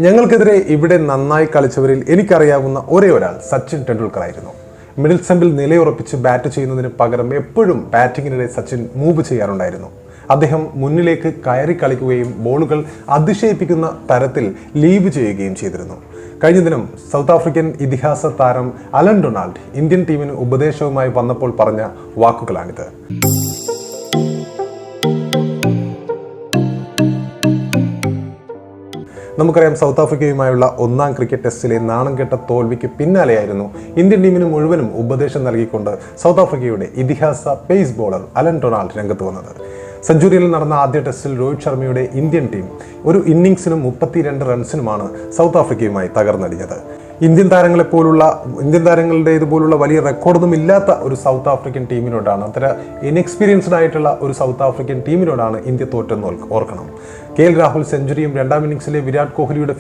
ഞങ്ങൾക്കെതിരെ ഇവിടെ നന്നായി കളിച്ചവരിൽ എനിക്കറിയാവുന്ന ഒരേ ഒരാൾ സച്ചിൻ ടെണ്ടുൽക്കർ ആയിരുന്നു. മിഡിൽ സ്റ്റമ്പിൽ നിലയുറപ്പിച്ച് ബാറ്റ് ചെയ്യുന്നതിന് പകരം എപ്പോഴും ബാറ്റിങ്ങിനിടെ സച്ചിൻ മൂവ് ചെയ്യാറുണ്ടായിരുന്നു. അദ്ദേഹം മുന്നിലേക്ക് കയറി കളിക്കുകയും ബോളുകൾ അതിശയിപ്പിക്കുന്ന തരത്തിൽ ലീവ് ചെയ്യുകയും ചെയ്തിരുന്നു. കഴിഞ്ഞ ദിനം സൗത്ത് ആഫ്രിക്കൻ ഇതിഹാസ താരം അലൻ ഡൊണാൾഡ് ഇന്ത്യൻ ടീമിന് ഉപദേശവുമായി വന്നപ്പോൾ പറഞ്ഞ വാക്കുകളാണിത്. നമുക്കറിയാം, സൗത്ത് ആഫ്രിക്കയുമായുള്ള ഒന്നാം ക്രിക്കറ്റ് ടെസ്റ്റിലെ നാണം കെട്ട തോൽവിക്ക് പിന്നാലെയായിരുന്നു ഇന്ത്യൻ ടീമിന് മുഴുവനും ഉപദേശം നൽകിക്കൊണ്ട് സൗത്ത് ആഫ്രിക്കയുടെ ഇതിഹാസ പേസ് ബോളർ അലൻ ഡൊണാൾഡ് രംഗത്ത് വന്നത്. സെഞ്ചുറിയിൽ നടന്ന ആദ്യ ടെസ്റ്റിൽ രോഹിത് ശർമ്മയുടെ ഇന്ത്യൻ ടീം ഒരു ഇന്നിംഗ്സിനും 32 റൺസിനുമാണ് സൗത്ത് ആഫ്രിക്കയുമായി തകർന്നടിഞ്ഞത്. ഇന്ത്യൻ താരങ്ങളുടെ ഇതുപോലുള്ള വലിയ റെക്കോർഡൊന്നും ഇല്ലാത്ത ഒരു സൗത്ത് ആഫ്രിക്കൻ ടീമിനോടാണ്, ഇൻഎക്സ്പീരിയൻസ്ഡ് ആയിട്ടുള്ള ഒരു സൗത്ത് ആഫ്രിക്കൻ ടീമിനോടാണ് ഇന്ത്യ തോറ്റെന്ന് ഓർക്കണം. KL രാഹുൽ സെഞ്ചുറിയും രണ്ടാം ഇന്നിംഗ്സിലെ വിരാട് കോഹ്ലിയുടെ